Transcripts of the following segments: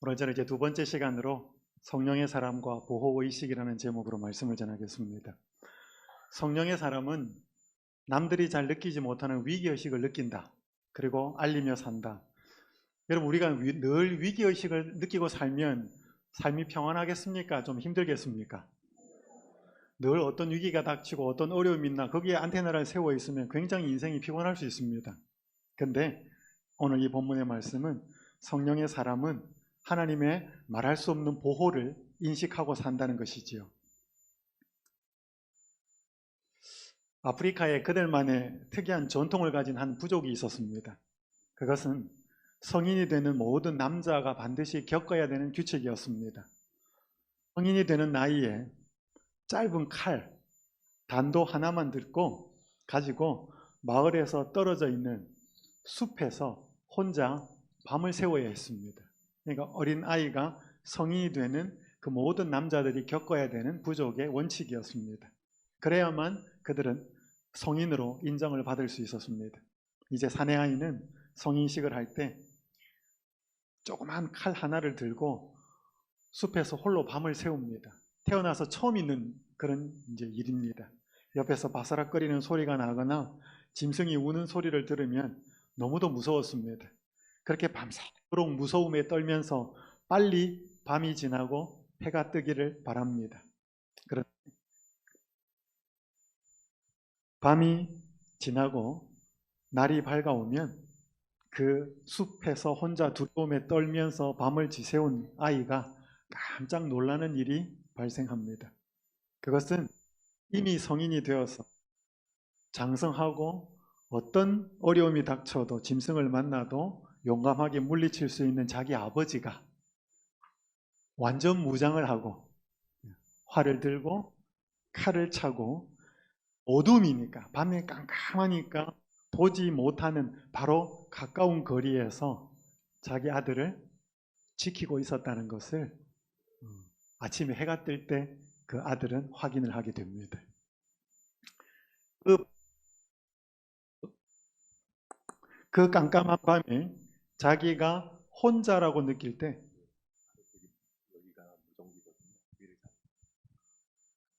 오늘 저는 이제 두 번째 시간으로 성령의 사람과 보호의식이라는 제목으로 말씀을 전하겠습니다. 성령의 사람은 남들이 잘 느끼지 못하는 위기의식을 느낀다. 그리고 알리며 산다. 여러분, 우리가 늘 위기의식을 느끼고 살면 삶이 평안하겠습니까? 좀 힘들겠습니까? 늘 어떤 위기가 닥치고 어떤 어려움이 있나 거기에 안테나를 세워 있으면 굉장히 인생이 피곤할 수 있습니다. 근데 오늘 이 본문의 말씀은 성령의 사람은 하나님의 말할 수 없는 보호를 인식하고 산다는 것이지요. 아프리카에 그들만의 특이한 전통을 가진 한 부족이 있었습니다. 그것은 성인이 되는 모든 남자가 반드시 겪어야 되는 규칙이었습니다. 성인이 되는 나이에 짧은 칼, 단도 하나만 가지고 마을에서 떨어져 있는 숲에서 혼자 밤을 새워야 했습니다. 그러니까 어린 아이가 성인이 되는 그 모든 남자들이 겪어야 되는 부족의 원칙이었습니다. 그래야만 그들은 성인으로 인정을 받을 수 있었습니다. 이제 사내 아이는 성인식을 할 때 조그만 칼 하나를 들고 숲에서 홀로 밤을 새웁니다. 태어나서 처음 있는 그런 이제 일입니다. 옆에서 바스락거리는 소리가 나거나 짐승이 우는 소리를 들으면 너무도 무서웠습니다. 그렇게 밤새도록 무서움에 떨면서 빨리 밤이 지나고 해가 뜨기를 바랍니다. 그런데 밤이 지나고 날이 밝아오면 그 숲에서 혼자 두려움에 떨면서 밤을 지새운 아이가 깜짝 놀라는 일이 발생합니다. 그것은 이미 성인이 되어서 장성하고 어떤 어려움이 닥쳐도 짐승을 만나도 용감하게 물리칠 수 있는 자기 아버지가 완전 무장을 하고 활을 들고 칼을 차고 어둠이니까 밤에 깜깜하니까 보지 못하는 바로 가까운 거리에서 자기 아들을 지키고 있었다는 것을 아침에 해가 뜰 때 그 아들은 확인을 하게 됩니다. 그 깜깜한 밤에 자기가 혼자라고 느낄 때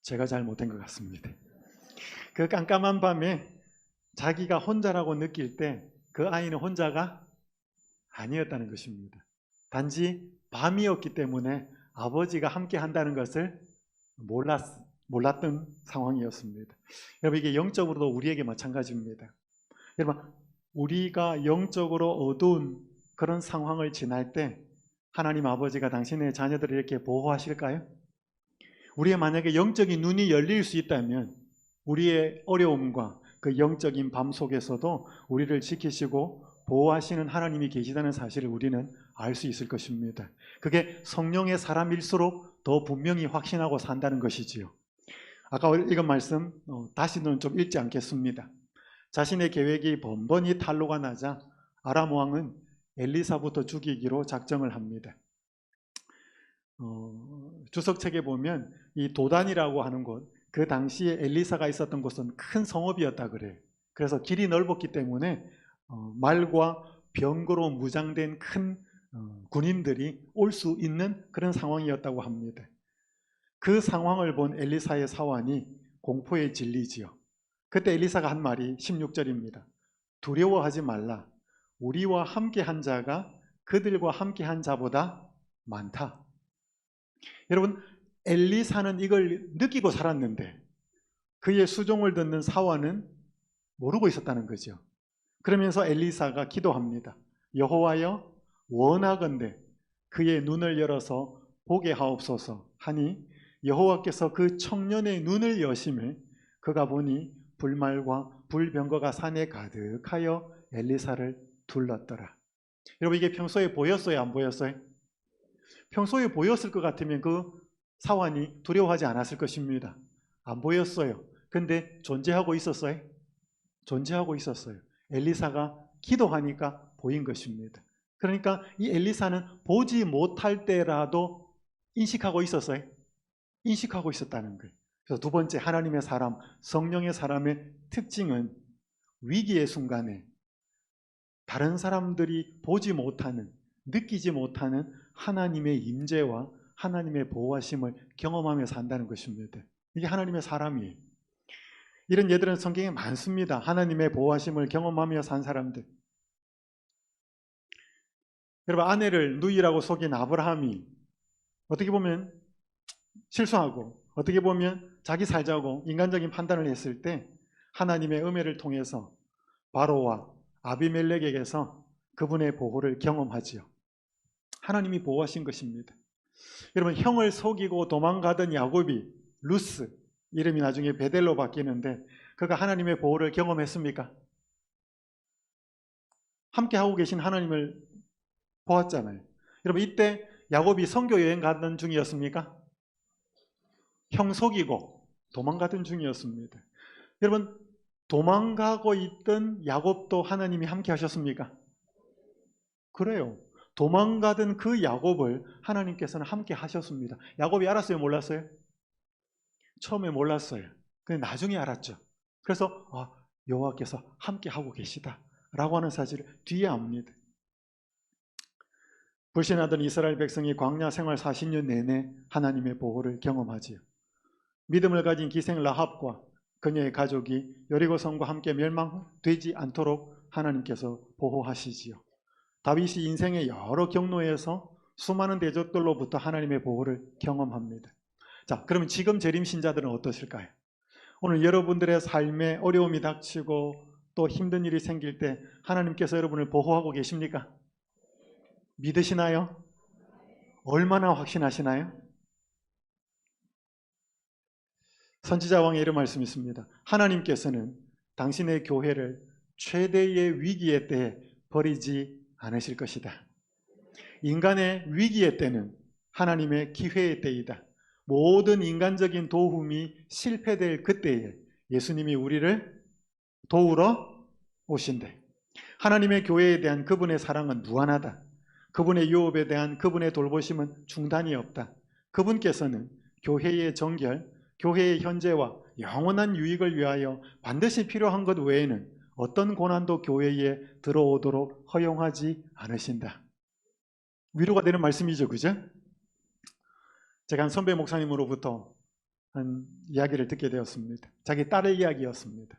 제가 잘못된 것 같습니다. 그 깜깜한 밤에 자기가 혼자라고 느낄 때 그 아이는 혼자가 아니었다는 것입니다. 단지 밤이었기 때문에 아버지가 함께 한다는 것을 몰랐던 상황이었습니다. 여러분, 이게 영적으로도 우리에게 마찬가지입니다. 여러분, 우리가 영적으로 어두운 그런 상황을 지날 때 하나님 아버지가 당신의 자녀들을 이렇게 보호하실까요? 우리의 만약에 영적인 눈이 열릴 수 있다면 우리의 어려움과 그 영적인 밤 속에서도 우리를 지키시고 보호하시는 하나님이 계시다는 사실을 우리는 알 수 있을 것입니다. 그게 성령의 사람일수록 더 분명히 확신하고 산다는 것이지요. 아까 읽은 말씀 다시는 좀 읽지 않겠습니다. 자신의 계획이 번번이 탄로가 나자 아람 왕은 엘리사부터 죽이기로 작정을 합니다. 주석책에 보면 이 도단이라고 하는 곳, 그 당시에 엘리사가 있었던 곳은 큰 성읍이었다 그래요. 그래서 길이 넓었기 때문에 말과 병거로 무장된 큰 군인들이 올 수 있는 그런 상황이었다고 합니다. 그 상황을 본 엘리사의 사환이 공포에 질리지요. 그때 엘리사가 한 말이 16절입니다. 두려워하지 말라. 우리와 함께한 자가 그들과 함께한 자보다 많다. 여러분, 엘리사는 이걸 느끼고 살았는데 그의 수종을 듣는 사환은 모르고 있었다는 거죠. 그러면서 엘리사가 기도합니다. 여호와여, 원하건대 그의 눈을 열어서 보게 하옵소서 하니 여호와께서 그 청년의 눈을 여심해 그가 보니 불말과 불병거가 산에 가득하여 엘리사를 둘렀더라. 여러분, 이게 평소에 보였어요, 안 보였어요? 평소에 보였을 것 같으면 그 사환이 두려워하지 않았을 것입니다. 안 보였어요. 근데 존재하고 있었어요? 존재하고 있었어요. 엘리사가 기도하니까 보인 것입니다. 그러니까 이 엘리사는 보지 못할 때라도 인식하고 있었어요. 인식하고 있었다는 거예요. 그래서 두 번째, 하나님의 사람, 성령의 사람의 특징은 위기의 순간에 다른 사람들이 보지 못하는, 느끼지 못하는 하나님의 임재와 하나님의 보호하심을 경험하며 산다는 것입니다. 이게 하나님의 사람이에요. 이런 예들은 성경에 많습니다. 하나님의 보호하심을 경험하며 산 사람들. 여러분, 아내를 누이라고 속인 아브라함이 어떻게 보면 실수하고 어떻게 보면 자기 살자고 인간적인 판단을 했을 때 하나님의 은혜를 통해서 바로와 아비멜렉에게서 그분의 보호를 경험하지요. 하나님이 보호하신 것입니다. 여러분, 형을 속이고 도망가던 야곱이 루스, 이름이 나중에 베델로 바뀌는데 그가 하나님의 보호를 경험했습니까? 함께 하고 계신 하나님을 보았잖아요. 여러분, 이때 야곱이 선교 여행 가던 중이었습니까? 형 속이고 도망가던 중이었습니다. 여러분, 도망가고 있던 야곱도 하나님이 함께 하셨습니까? 그래요. 도망가던 그 야곱을 하나님께서는 함께 하셨습니다. 야곱이 알았어요? 몰랐어요? 처음에 몰랐어요. 근데 나중에 알았죠. 그래서 여호와께서 함께 하고 계시다라고 하는 사실을 뒤에 압니다. 불신하던 이스라엘 백성이 광야 생활 40년 내내 하나님의 보호를 경험하지요. 믿음을 가진 기생 라합과 그녀의 가족이 여리고성과 함께 멸망되지 않도록 하나님께서 보호하시지요. 다윗이 인생의 여러 경로에서 수많은 대적들로부터 하나님의 보호를 경험합니다. 자, 그러면 지금 재림 신자들은 어떠실까요? 오늘 여러분들의 삶에 어려움이 닥치고 또 힘든 일이 생길 때 하나님께서 여러분을 보호하고 계십니까? 믿으시나요? 얼마나 확신하시나요? 선지자 왕의 이런 말씀이 있습니다. 하나님께서는 당신의 교회를 최대의 위기의 때에 버리지 않으실 것이다. 인간의 위기의 때는 하나님의 기회의 때이다. 모든 인간적인 도움이 실패될 그때에 예수님이 우리를 도우러 오신대. 하나님의 교회에 대한 그분의 사랑은 무한하다. 그분의 유업에 대한 그분의 돌보심은 중단이 없다. 그분께서는 교회의 정결, 교회의 현재와 영원한 유익을 위하여 반드시 필요한 것 외에는 어떤 고난도 교회에 들어오도록 허용하지 않으신다. 위로가 되는 말씀이죠, 그죠? 제가 한 선배 목사님으로부터 한 이야기를 듣게 되었습니다. 자기 딸의 이야기였습니다.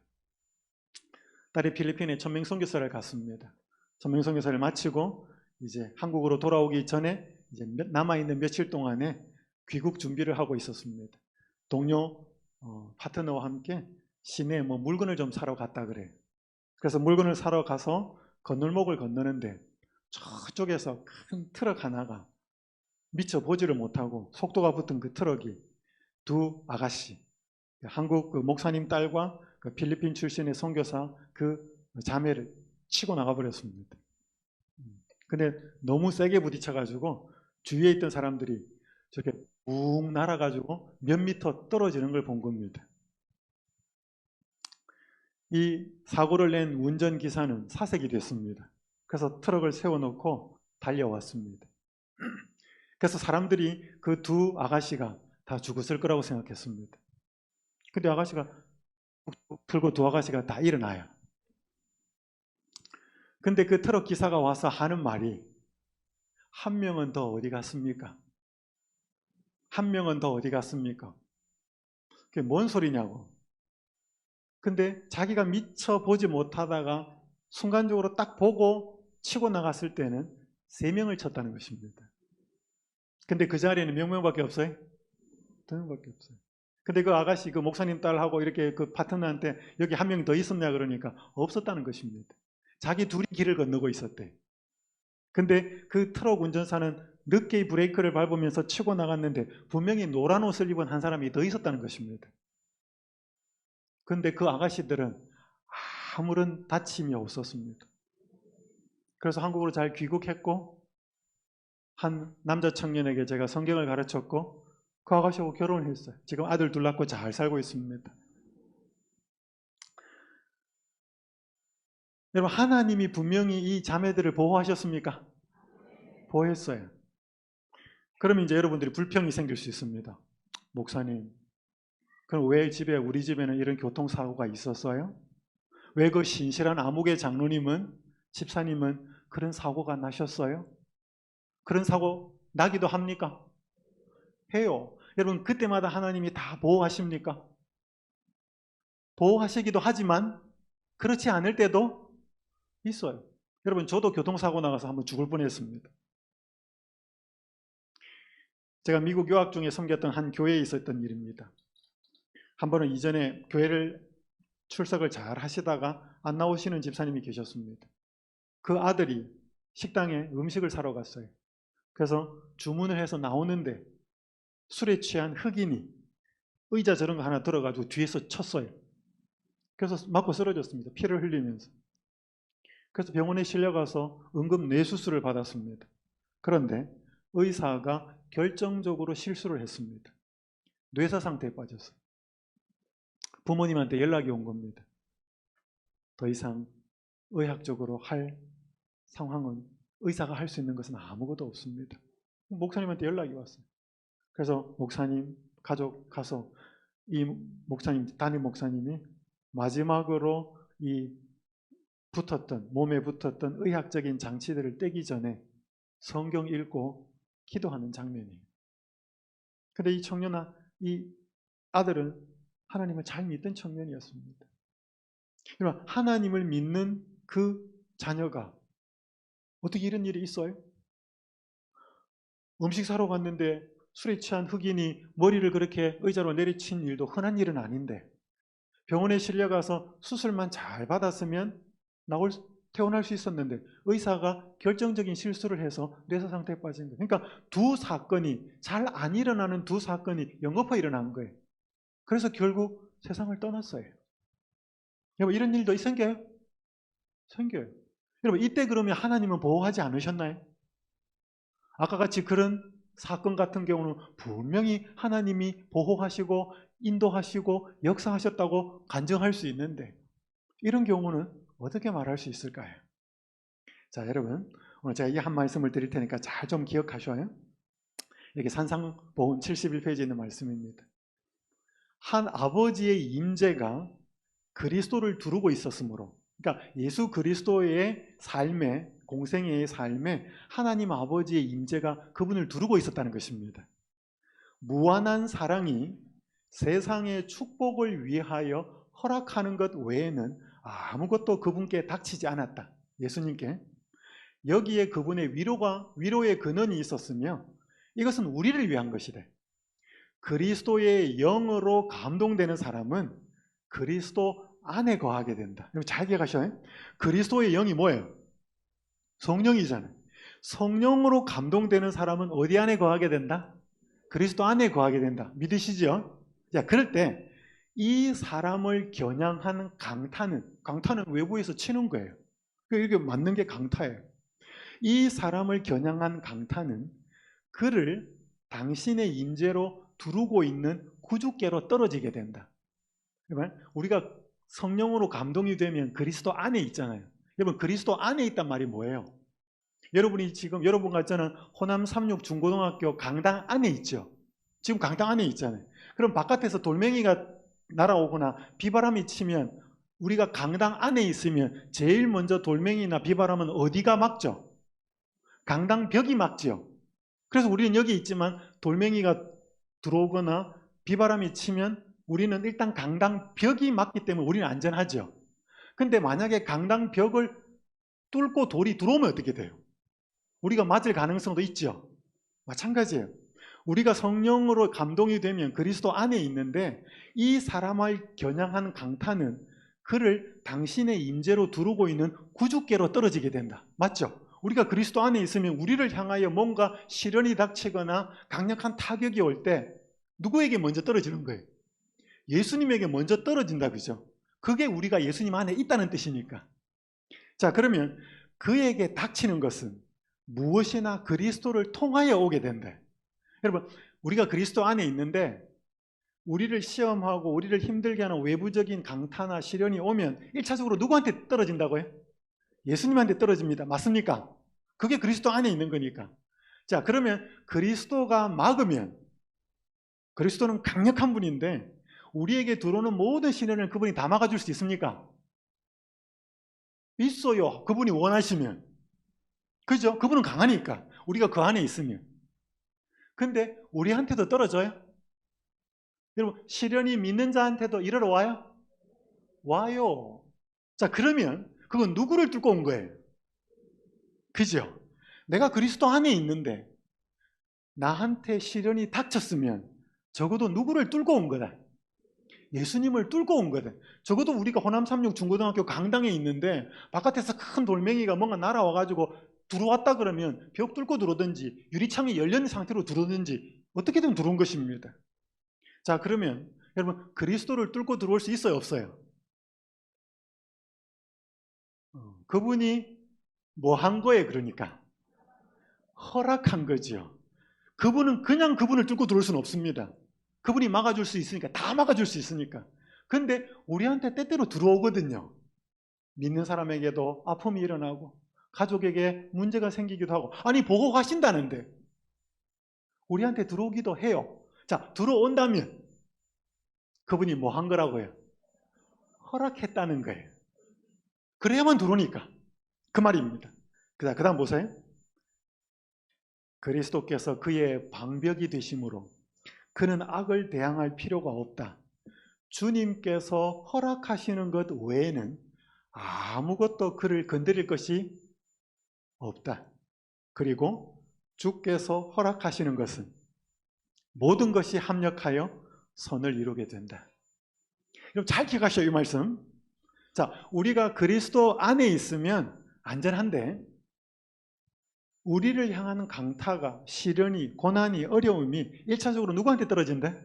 딸이 필리핀에 천명 선교사를 갔습니다. 천명 선교사를 마치고 이제 한국으로 돌아오기 전에 이제 남아있는 며칠 동안에 귀국 준비를 하고 있었습니다. 동료 파트너와 함께 시내에 물건을 좀 사러 갔다 그래요. 그래서 물건을 사러 가서 건널목을 건너는데 저쪽에서 큰 트럭 하나가 미처 보지를 못하고 속도가 붙은 그 트럭이 두 아가씨, 한국 그 목사님 딸과 그 필리핀 출신의 선교사 그 자매를 치고 나가버렸습니다. 근데 너무 세게 부딪혀가지고 주위에 있던 사람들이 저렇게 욱 날아가지고 몇 미터 떨어지는 걸 본 겁니다. 이 사고를 낸 운전기사는 사색이 됐습니다. 그래서 트럭을 세워놓고 달려왔습니다. 그래서 사람들이 그 두 아가씨가 다 죽었을 거라고 생각했습니다. 근데 아가씨가 풀고 두 아가씨가 다 일어나요. 근데 그 트럭 기사가 와서 하는 말이 한 명은 더 어디 갔습니까? 한 명은 더 어디 갔습니까? 그게 뭔 소리냐고. 근데 자기가 미처 보지 못하다가 순간적으로 딱 보고 치고 나갔을 때는 3명을 쳤다는 것입니다. 근데 그 자리에는 몇 명밖에 없어요? 2명밖에 없어요. 근데 그 아가씨, 그 목사님 딸하고 이렇게 그 파트너한테 여기 한 명이 더 있었냐 그러니까 없었다는 것입니다. 자기 둘이 길을 건너고 있었대. 근데 그 트럭 운전사는 늦게 브레이크를 밟으면서 치고 나갔는데 분명히 노란 옷을 입은 한 사람이 더 있었다는 것입니다. 근데 그 아가씨들은 아무런 다침이 없었습니다. 그래서 한국으로 잘 귀국했고 한 남자 청년에게 제가 성경을 가르쳤고 그 아가씨하고 결혼을 했어요. 지금 아들 둘 낳고 잘 살고 있습니다. 여러분, 하나님이 분명히 이 자매들을 보호하셨습니까? 보호했어요. 그러면 이제 여러분들이 불평이 생길 수 있습니다. 목사님, 그럼 왜 우리 집에는 이런 교통사고가 있었어요? 왜 그 신실한 아무개 장로님은, 집사님은 그런 사고가 나셨어요? 그런 사고 나기도 합니까? 해요. 여러분, 그때마다 하나님이 다 보호하십니까? 보호하시기도 하지만 그렇지 않을 때도 있어요. 여러분, 저도 교통사고 나가서 한번 죽을 뻔했습니다. 제가 미국 유학 중에 섬겼던 한 교회에 있었던 일입니다. 한 번은 이전에 교회를 출석을 잘 하시다가 안 나오시는 집사님이 계셨습니다. 그 아들이 식당에 음식을 사러 갔어요. 그래서 주문을 해서 나오는데 술에 취한 흑인이 의자 저런 거 하나 들어가지고 뒤에서 쳤어요. 그래서 맞고 쓰러졌습니다. 피를 흘리면서. 그래서 병원에 실려가서 응급 뇌수술을 받았습니다. 그런데 의사가 결정적으로 실수를 했습니다. 뇌사 상태에 빠졌어요. 부모님한테 연락이 온 겁니다. 더 이상 의학적으로 할 상황은 의사가 할 수 있는 것은 아무것도 없습니다. 목사님한테 연락이 왔어요. 그래서 목사님 가족 가서 이 목사님, 담임 목사님이 마지막으로 이 몸에 붙었던 의학적인 장치들을 떼기 전에 성경 읽고 기도하는 장면이에요. 근데 이 아들은 하나님을 잘 믿던 청년이었습니다. 그러면 하나님을 믿는 그 자녀가 어떻게 이런 일이 있어요? 음식 사러 갔는데 술에 취한 흑인이 머리를 그렇게 의자로 내리친 일도 흔한 일은 아닌데 병원에 실려가서 수술만 잘 받았으면 퇴원할 수 있었는데 의사가 결정적인 실수를 해서 뇌사 상태에 빠진 거예요. 그러니까 두 사건이 잘 안 일어나는 두 사건이 연거푸 일어난 거예요. 그래서 결국 세상을 떠났어요. 여러분, 이런 일도 생겨요? 생겨요. 여러분, 이때 그러면 하나님은 보호하지 않으셨나요? 아까 같이 그런 사건 같은 경우는 분명히 하나님이 보호하시고 인도하시고 역사하셨다고 간증할 수 있는데 이런 경우는 어떻게 말할 수 있을까요? 자, 여러분, 오늘 제가 이 한 말씀을 드릴 테니까 잘 좀 기억하셔요. 여기 산상보훈 71페이지에 있는 말씀입니다. 한 아버지의 임재가 그리스도를 두르고 있었으므로, 그러니까 예수 그리스도의 삶에, 공생애의 삶에 하나님 아버지의 임재가 그분을 두르고 있었다는 것입니다. 무한한 사랑이 세상의 축복을 위하여 허락하는 것 외에는 아무것도 그분께 닥치지 않았다. 예수님께. 여기에 그분의 위로의 근원이 있었으며 이것은 우리를 위한 것이래. 그리스도의 영으로 감동되는 사람은 그리스도 안에 거하게 된다. 잘 기억하셔요. 그리스도의 영이 뭐예요? 성령이잖아요. 성령으로 감동되는 사람은 어디 안에 거하게 된다? 그리스도 안에 거하게 된다. 믿으시죠? 자, 그럴 때 이 사람을 겨냥하는 강타는 외부에서 치는 거예요. 이게 맞는 게 강타예요. 이 사람을 겨냥한 강타는 그를 당신의 임재로 두르고 있는 구주께로 떨어지게 된다. 우리가 성령으로 감동이 되면 그리스도 안에 있잖아요. 여러분, 그리스도 안에 있단 말이 뭐예요? 여러분이 지금 여러분 같잖아요. 호남 36 중고등학교 강당 안에 있죠. 지금 강당 안에 있잖아요. 그럼 바깥에서 돌멩이가 날아오거나 비바람이 치면 우리가 강당 안에 있으면 제일 먼저 돌멩이나 비바람은 어디가 막죠? 강당 벽이 막죠. 그래서 우리는 여기 있지만 돌멩이가 들어오거나 비바람이 치면 우리는 일단 강당 벽이 막기 때문에 우리는 안전하죠. 근데 만약에 강당 벽을 뚫고 돌이 들어오면 어떻게 돼요? 우리가 맞을 가능성도 있죠. 마찬가지예요. 우리가 성령으로 감동이 되면 그리스도 안에 있는데 이 사람을 겨냥한 강타는 그를 당신의 임재로 두르고 있는 구주께로 떨어지게 된다. 맞죠? 우리가 그리스도 안에 있으면 우리를 향하여 뭔가 시련이 닥치거나 강력한 타격이 올 때 누구에게 먼저 떨어지는 거예요? 예수님에게 먼저 떨어진다, 그죠? 그게 우리가 예수님 안에 있다는 뜻이니까. 자, 그러면 그에게 닥치는 것은 무엇이나 그리스도를 통하여 오게 된다. 여러분, 우리가 그리스도 안에 있는데 우리를 시험하고 우리를 힘들게 하는 외부적인 강타나 시련이 오면 1차적으로 누구한테 떨어진다고요? 예수님한테 떨어집니다. 맞습니까? 그게 그리스도 안에 있는 거니까. 자, 그러면 그리스도가 막으면, 그리스도는 강력한 분인데 우리에게 들어오는 모든 시련을 그분이 다 막아줄 수 있습니까? 있어요. 그분이 원하시면. 그죠? 그분은 강하니까. 우리가 그 안에 있으면. 근데 우리한테도 떨어져요? 여러분, 시련이 믿는 자한테도 이르러 와요? 와요. 자, 그러면 그건 누구를 뚫고 온 거예요? 그죠? 내가 그리스도 안에 있는데 나한테 시련이 닥쳤으면 적어도 누구를 뚫고 온 거다? 예수님을 뚫고 온 거다. 적어도 우리가 호남 삼육 중고등학교 강당에 있는데 바깥에서 큰 돌멩이가 뭔가 날아와가지고 들어왔다 그러면 벽 뚫고 들어오든지 유리창이 열린 상태로 들어오든지 어떻게든 들어온 것입니다. 자, 그러면 여러분, 그리스도를 뚫고 들어올 수 있어요, 없어요? 그분이 뭐 한 거예요, 그러니까? 허락한 거죠. 그분은 그냥 그분을 뚫고 들어올 수는 없습니다. 그분이 막아줄 수 있으니까, 다 막아줄 수 있으니까. 근데 우리한테 때때로 들어오거든요. 믿는 사람에게도 아픔이 일어나고 가족에게 문제가 생기기도 하고, 아니 보고 가신다는데 우리한테 들어오기도 해요. 자, 들어온다면 그분이 뭐 한 거라고요? 허락했다는 거예요. 그래야만 들어오니까 그 말입니다. 그 다음 보세요. 그리스도께서 그의 방벽이 되심으로 그는 악을 대항할 필요가 없다. 주님께서 허락하시는 것 외에는 아무것도 그를 건드릴 것이 없다. 그리고 주께서 허락하시는 것은 모든 것이 합력하여 선을 이루게 된다. 여러분 잘 기억하셔요, 이 말씀. 자, 우리가 그리스도 안에 있으면 안전한데 우리를 향하는 강타가, 시련이, 고난이, 어려움이 1차적으로 누구한테 떨어진다?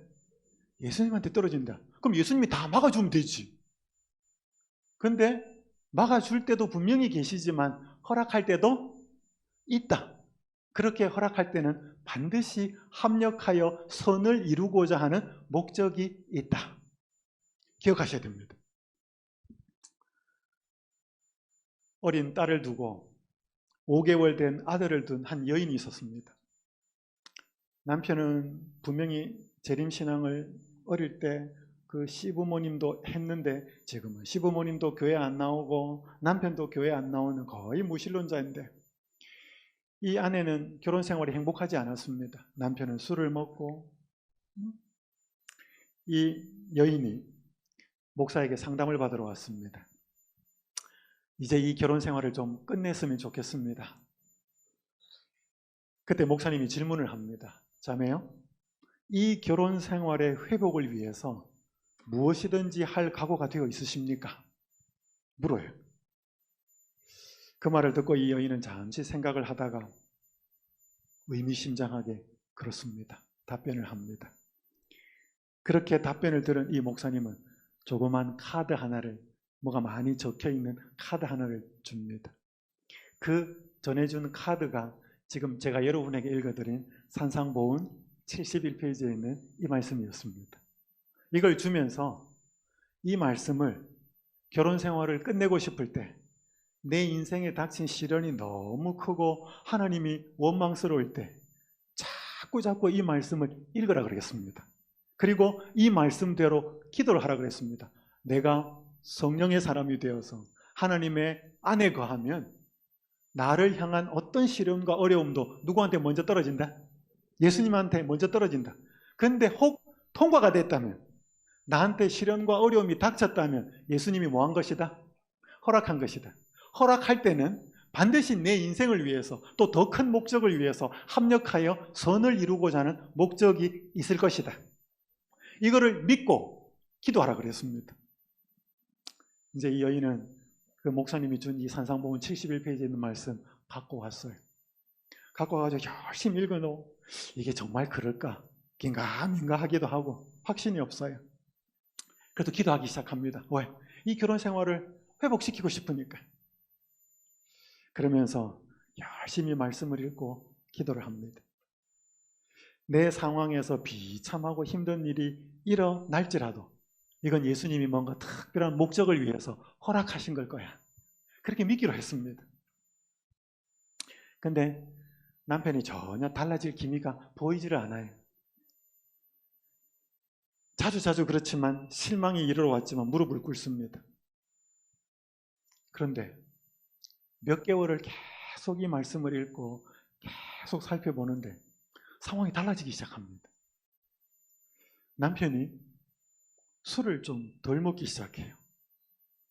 예수님한테 떨어진다. 그럼 예수님이 다 막아주면 되지. 근데 막아줄 때도 분명히 계시지만 허락할 때도 있다. 그렇게 허락할 때는 반드시 합력하여 선을 이루고자 하는 목적이 있다. 기억하셔야 됩니다. 어린 딸을 두고 5개월 된 아들을 둔 한 여인이 있었습니다. 남편은 분명히 재림신앙을 어릴 때 그 시부모님도 했는데 지금은 시부모님도 교회 안 나오고 남편도 교회 안 나오는 거의 무신론자인데 이 아내는 결혼 생활이 행복하지 않았습니다. 남편은 술을 먹고 이 여인이 목사에게 상담을 받으러 왔습니다. 이제 이 결혼 생활을 좀 끝냈으면 좋겠습니다. 그때 목사님이 질문을 합니다. 자매요, 이 결혼 생활의 회복을 위해서 무엇이든지 할 각오가 되어 있으십니까? 물어요. 그 말을 듣고 이 여인은 잠시 생각을 하다가 의미심장하게 그렇습니다. 답변을 합니다. 그렇게 답변을 들은 이 목사님은 조그만 카드 하나를, 뭐가 많이 적혀있는 카드 하나를 줍니다. 그 전해준 카드가 지금 제가 여러분에게 읽어드린 산상보훈 71페이지에 있는 이 말씀이었습니다. 이걸 주면서 이 말씀을 결혼 생활을 끝내고 싶을 때 내 인생에 닥친 시련이 너무 크고 하나님이 원망스러울 때 자꾸 이 말씀을 읽으라 그러겠습니다. 그리고 이 말씀대로 기도를 하라 그랬습니다. 내가 성령의 사람이 되어서 하나님의 안에 거하면 나를 향한 어떤 시련과 어려움도 누구한테 먼저 떨어진다? 예수님한테 먼저 떨어진다. 근데 혹 통과가 됐다면, 나한테 시련과 어려움이 닥쳤다면 예수님이 뭐 한 것이다? 허락한 것이다. 허락할 때는 반드시 내 인생을 위해서 또 더 큰 목적을 위해서 합력하여 선을 이루고자 하는 목적이 있을 것이다. 이거를 믿고 기도하라 그랬습니다. 이제 이 여인은 그 목사님이 준 이 산상보훈 71페이지에 있는 말씀 갖고 왔어요. 갖고 와가지고 열심히 읽어놓고 이게 정말 그럴까? 긴가민가 하기도 하고 확신이 없어요. 그래도 기도하기 시작합니다. 왜? 이 결혼 생활을 회복시키고 싶으니까. 그러면서 열심히 말씀을 읽고 기도를 합니다. 내 상황에서 비참하고 힘든 일이 일어날지라도 이건 예수님이 뭔가 특별한 목적을 위해서 허락하신 걸 거야. 그렇게 믿기로 했습니다. 근데 남편이 전혀 달라질 기미가 보이지를 않아요. 자주 그렇지만 실망이 이르러 왔지만 무릎을 꿇습니다. 그런데 몇 개월을 계속 이 말씀을 읽고 계속 살펴보는데 상황이 달라지기 시작합니다. 남편이 술을 좀 덜 먹기 시작해요.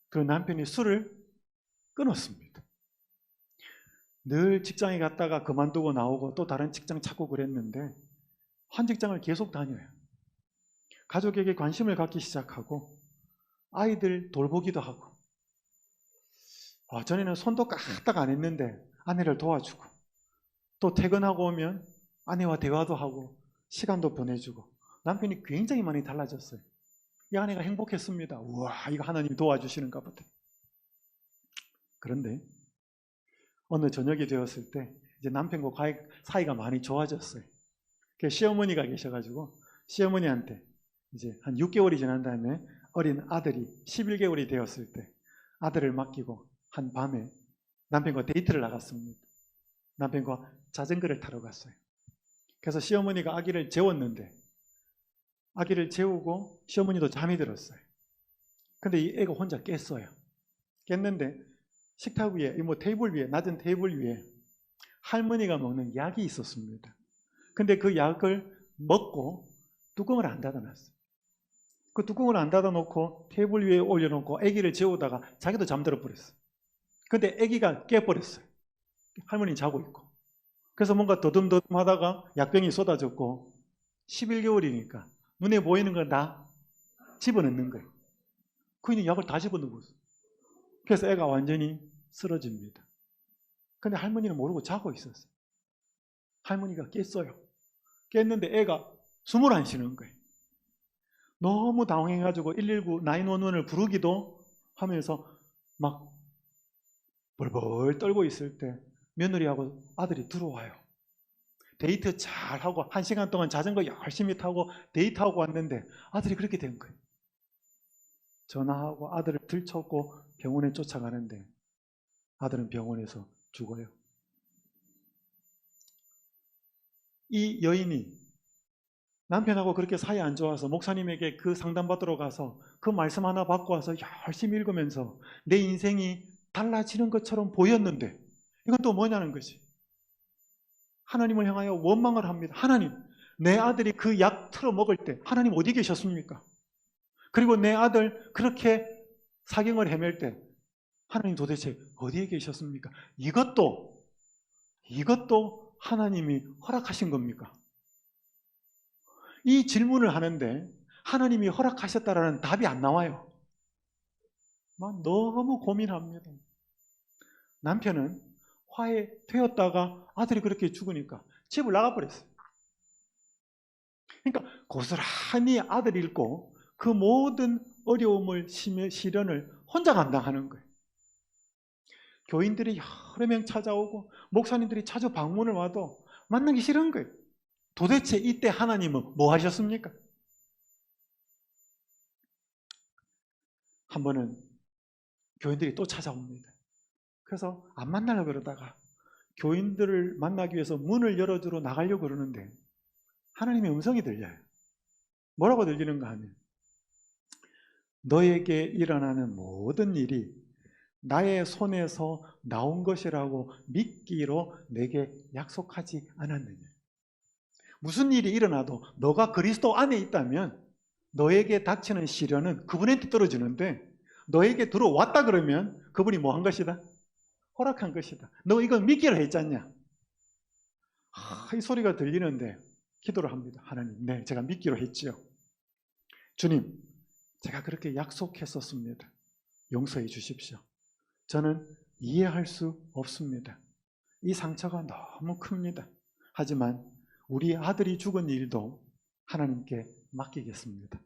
그 남편이 술을 끊었습니다. 늘 직장에 갔다가 그만두고 나오고 또 다른 직장 찾고 그랬는데 한 직장을 계속 다녀요. 가족에게 관심을 갖기 시작하고 아이들 돌보기도 하고, 전에는 손도 까딱 안 했는데 아내를 도와주고, 또 퇴근하고 오면 아내와 대화도 하고 시간도 보내주고, 남편이 굉장히 많이 달라졌어요. 이 아내가 행복했습니다. 우와, 이거 하나님 도와주시는가 보다. 그런데 어느 저녁이 되었을 때 이제 남편과 사이가 많이 좋아졌어요. 시어머니가 계셔가지고 시어머니한테 이제 한 6개월이 지난 다음에 어린 아들이 11개월이 되었을 때 아들을 맡기고 한 밤에 남편과 데이트를 나갔습니다. 남편과 자전거를 타러 갔어요. 그래서 시어머니가 아기를 재웠는데 아기를 재우고 시어머니도 잠이 들었어요. 근데 이 애가 혼자 깼어요. 깼는데 식탁 위에, 테이블 위에, 낮은 테이블 위에 할머니가 먹는 약이 있었습니다. 근데 그 약을 먹고 뚜껑을 안 닫아놨어요. 그 뚜껑을 안 닫아놓고 테이블 위에 올려놓고 아기를 재우다가 자기도 잠들어 버렸어요. 근데 아기가 깨버렸어요. 할머니 자고 있고. 그래서 뭔가 더듬더듬 하다가 약병이 쏟아졌고 11개월이니까 눈에 보이는 건 다 집어넣는 거예요. 그냥 약을 다 집어넣었어요. 그래서 애가 완전히 쓰러집니다. 근데 할머니는 모르고 자고 있었어요. 할머니가 깼어요. 깼는데 애가 숨을 안 쉬는 거예요. 너무 당황해가지고 119, 911을 부르기도 하면서 막 벌벌 떨고 있을 때 며느리하고 아들이 들어와요. 데이트 잘하고 1시간 동안 자전거 열심히 타고 데이트하고 왔는데 아들이 그렇게 된 거예요. 전화하고 아들을 들쳤고 병원에 쫓아가는데 아들은 병원에서 죽어요. 이 여인이 남편하고 그렇게 사이 안 좋아서 목사님에게 그 상담받으러 가서 그 말씀 하나 받고 와서 열심히 읽으면서 내 인생이 달라지는 것처럼 보였는데 이건 또 뭐냐는 거지. 하나님을 향하여 원망을 합니다. 하나님, 내 아들이 그 약 틀어 먹을 때 하나님 어디 계셨습니까? 그리고 내 아들 그렇게 사경을 헤맬 때 하나님 도대체 어디에 계셨습니까? 이것도 하나님이 허락하신 겁니까? 이 질문을 하는데 하나님이 허락하셨다라는 답이 안 나와요. 막 너무 고민합니다. 남편은 화해 되었다가 아들이 그렇게 죽으니까 집을 나가버렸어요. 그러니까 고스란히 아들 잃고 그 모든 어려움을, 시련을 혼자 감당하는 거예요. 교인들이 여러 명 찾아오고 목사님들이 자주 방문을 와도 만나기 싫은 거예요. 도대체 이때 하나님은 뭐 하셨습니까? 한 번은 교인들이 또 찾아옵니다. 그래서 안 만나려고 그러다가 교인들을 만나기 위해서 문을 열어주러 나가려고 그러는데 하나님의 음성이 들려요. 뭐라고 들리는가 하면 너에게 일어나는 모든 일이 나의 손에서 나온 것이라고 믿기로 내게 약속하지 않았느냐. 무슨 일이 일어나도 너가 그리스도 안에 있다면 너에게 닥치는 시련은 그분한테 떨어지는데 너에게 들어왔다 그러면 그분이 뭐 한 것이다? 허락한 것이다. 너 이거 믿기로 했잖냐? 이 소리가 들리는데 기도를 합니다. 하나님, 네, 제가 믿기로 했지요. 주님, 제가 그렇게 약속했었습니다. 용서해 주십시오. 저는 이해할 수 없습니다. 이 상처가 너무 큽니다. 하지만 우리 아들이 죽은 일도 하나님께 맡기겠습니다.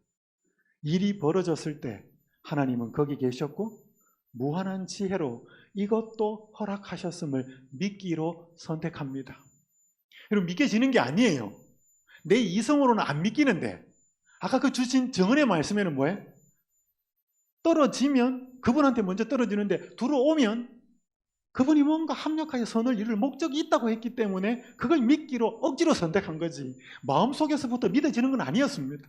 일이 벌어졌을 때 하나님은 거기 계셨고 무한한 지혜로 이것도 허락하셨음을 믿기로 선택합니다. 여러분, 믿겨지는 게 아니에요. 내 이성으로는 안 믿기는데 아까 그 주신 정언의 말씀에는 뭐예요? 떨어지면 그분한테 먼저 떨어지는데 들어오면 그분이 뭔가 합력하여 선을 이룰 목적이 있다고 했기 때문에 그걸 믿기로 억지로 선택한 거지 마음속에서부터 믿어지는 건 아니었습니다.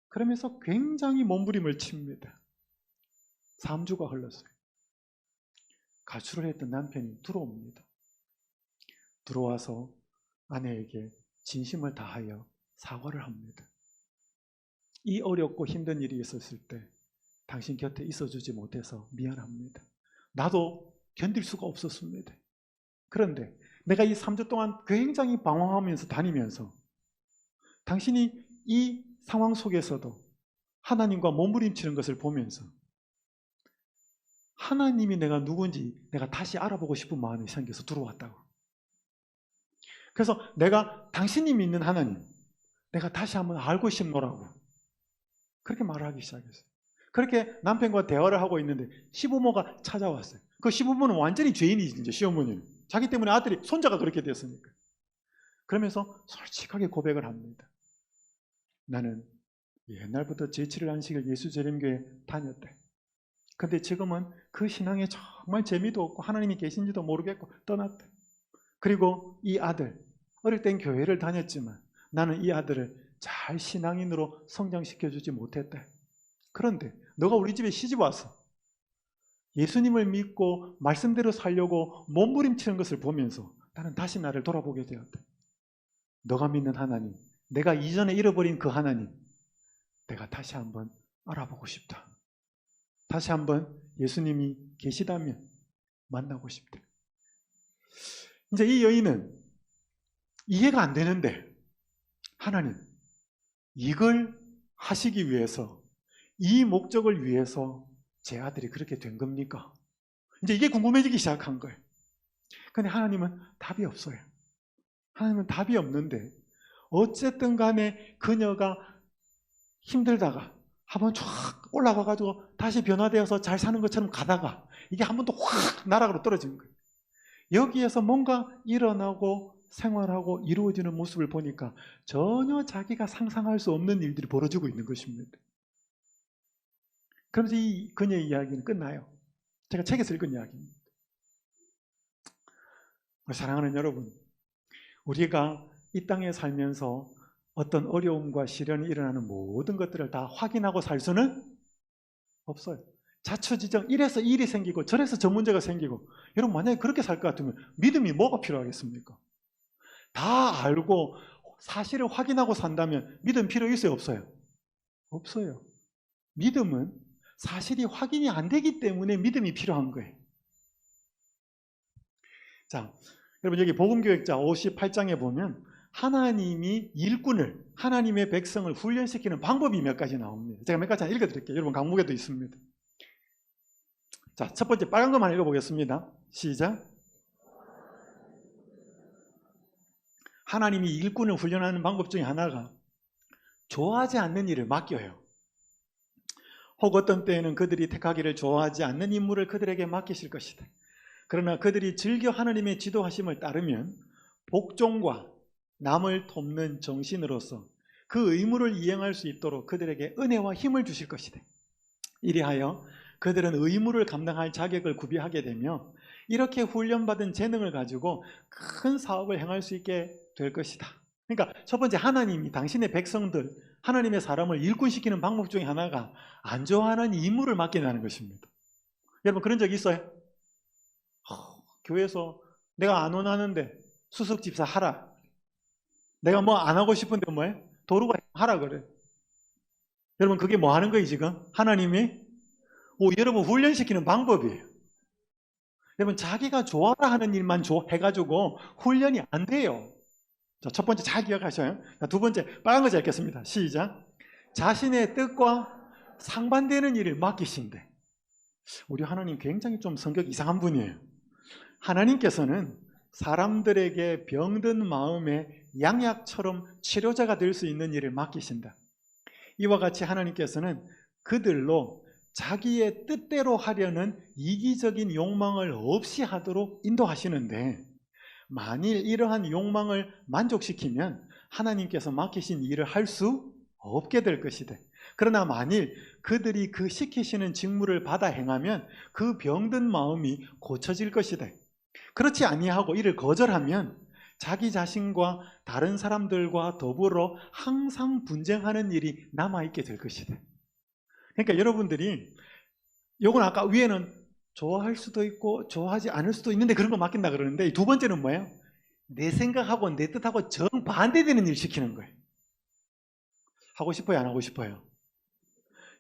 그러면서 굉장히 몸부림을 칩니다. 3주가 흘렀어요. 가출을 했던 남편이 들어옵니다. 들어와서 아내에게 진심을 다하여 사과를 합니다. 이 어렵고 힘든 일이 있었을 때 당신 곁에 있어주지 못해서 미안합니다. 나도 견딜 수가 없었습니다. 그런데 내가 이 3주 동안 굉장히 방황하면서 다니면서 당신이 이 상황 속에서도 하나님과 몸부림치는 것을 보면서 하나님이 내가 누군지 내가 다시 알아보고 싶은 마음이 생겨서 들어왔다고. 그래서 내가 당신이 믿는 하나님, 내가 다시 한번 알고 싶노라고 그렇게 말을 하기 시작했어요. 그렇게 남편과 대화를 하고 있는데 시부모가 찾아왔어요. 그 시부모는 완전히 죄인이지, 이제 시어머니는. 자기 때문에 아들이, 손자가 그렇게 됐으니까. 그러면서 솔직하게 고백을 합니다. 나는 옛날부터 제7일 안식일 예수재림교회 다녔대. 근데 지금은 그 신앙에 정말 재미도 없고 하나님이 계신지도 모르겠고 떠났대. 그리고 이 아들, 어릴 땐 교회를 다녔지만 나는 이 아들을 잘 신앙인으로 성장시켜주지 못했대. 그런데 너가 우리 집에 시집 와서 예수님을 믿고 말씀대로 살려고 몸부림치는 것을 보면서 나는 다시 나를 돌아보게 되었대. 너가 믿는 하나님, 내가 이전에 잃어버린 그 하나님, 내가 다시 한번 알아보고 싶다. 다시 한번 예수님이 계시다면 만나고 싶다. 이제 이 여인은 이해가 안 되는데 하나님, 이걸 하시기 위해서, 이 목적을 위해서 제 아들이 그렇게 된 겁니까? 이제 이게 궁금해지기 시작한 거예요. 근데 하나님은 답이 없어요. 하나님은 답이 없는데 어쨌든 간에 그녀가 힘들다가 한번 쫙 올라가가지고 다시 변화되어서 잘 사는 것처럼 가다가 이게 한 번 또 확 나락으로 떨어지는 거예요. 여기에서 뭔가 일어나고 생활하고 이루어지는 모습을 보니까 전혀 자기가 상상할 수 없는 일들이 벌어지고 있는 것입니다. 그러면서 이 그녀의 이야기는 끝나요. 제가 책에서 읽은 이야기입니다. 사랑하는 여러분, 우리가 이 땅에 살면서 어떤 어려움과 시련이 일어나는 모든 것들을 다 확인하고 살 수는 없어요. 자초지정, 이래서 이 일이 생기고 저래서 저 문제가 생기고. 여러분, 만약에 그렇게 살 것 같으면 믿음이 뭐가 필요하겠습니까? 다 알고 사실을 확인하고 산다면 믿음 필요 있어요, 없어요? 없어요. 믿음은 사실이 확인이 안 되기 때문에 믿음이 필요한 거예요. 자, 여러분, 여기 복음교역자 58장에 보면 하나님이 일꾼을, 하나님의 백성을 훈련시키는 방법이 몇 가지 나옵니다. 제가 몇 가지 읽어드릴게요. 여러분 강목에도 있습니다. 자, 첫 번째 빨간 것만 읽어보겠습니다. 시작. 하나님이 일꾼을 훈련하는 방법 중에 하나가 좋아하지 않는 일을 맡겨요. 혹 어떤 때에는 그들이 택하기를 좋아하지 않는 임무를 그들에게 맡기실 것이다. 그러나 그들이 즐겨 하나님의 지도하심을 따르면 복종과 남을 돕는 정신으로서 그 의무를 이행할 수 있도록 그들에게 은혜와 힘을 주실 것이다. 이리하여 그들은 의무를 감당할 자격을 구비하게 되며 이렇게 훈련받은 재능을 가지고 큰 사업을 행할 수 있게 될 것이다. 그러니까 첫 번째, 하나님이 당신의 백성들, 하나님의 사람을 일꾼시키는 방법 중에 하나가 안 좋아하는 임무를 맡긴다는 것입니다. 여러분 그런 적 있어요? 교회에서 내가 안 원하는데 수석집사 하라. 내가 뭐 안 하고 싶은데 뭐해? 도루가 하라 그래. 여러분 그게 뭐 하는 거예요 지금? 하나님이 여러분 훈련시키는 방법이에요. 여러분 자기가 좋아라 하는 일만 해가지고 훈련이 안 돼요. 자, 첫 번째 잘 기억하셔요. 자, 두 번째 빨간 거 읽겠습니다. 시작. 자신의 뜻과 상반되는 일을 맡기신대. 우리 하나님 굉장히 좀 성격 이상한 분이에요. 하나님께서는 사람들에게 병든 마음의 양약처럼 치료자가 될 수 있는 일을 맡기신다. 이와 같이 하나님께서는 그들로 자기의 뜻대로 하려는 이기적인 욕망을 없이 하도록 인도하시는데 만일 이러한 욕망을 만족시키면 하나님께서 맡기신 일을 할 수 없게 될 것이다. 그러나 만일 그들이 그 시키시는 직무를 받아 행하면 그 병든 마음이 고쳐질 것이다. 그렇지 아니하고 이를 거절하면 자기 자신과 다른 사람들과 더불어 항상 분쟁하는 일이 남아있게 될 것이다. 그러니까 여러분들이 요건 아까 위에는 좋아할 수도 있고 좋아하지 않을 수도 있는데 그런 거 맡긴다 그러는데 두 번째는 뭐예요? 내 생각하고 내 뜻하고 정반대되는 일 시키는 거예요. 하고 싶어요, 안 하고 싶어요?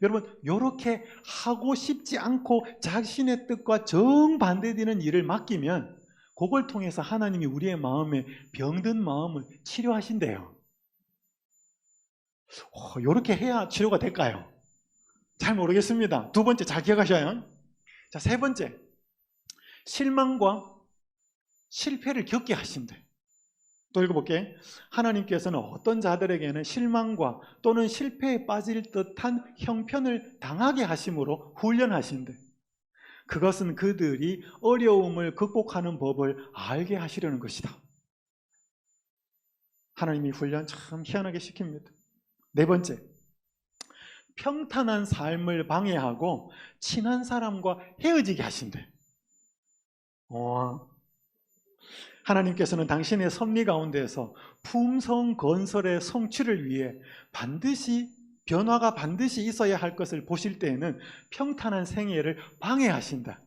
여러분, 이렇게 하고 싶지 않고 자신의 뜻과 정반대되는 일을 맡기면 그걸 통해서 하나님이 우리의 마음에 병든 마음을 치료하신대요. 이렇게 해야 치료가 될까요? 잘 모르겠습니다. 두 번째, 잘 기억하셔요. 자, 세 번째, 실망과 실패를 겪게 하신대. 또 읽어볼게. 하나님께서는 어떤 자들에게는 실망과 또는 실패에 빠질 듯한 형편을 당하게 하심으로 훈련하신대. 그것은 그들이 어려움을 극복하는 법을 알게 하시려는 것이다. 하나님이 훈련 참 희한하게 시킵니다. 네 번째, 평탄한 삶을 방해하고 친한 사람과 헤어지게 하신대. 하나님께서는 당신의 섭리 가운데에서 품성 건설의 성취를 위해 변화가 반드시 있어야 할 것을 보실 때에는 평탄한 생애를 방해하신다.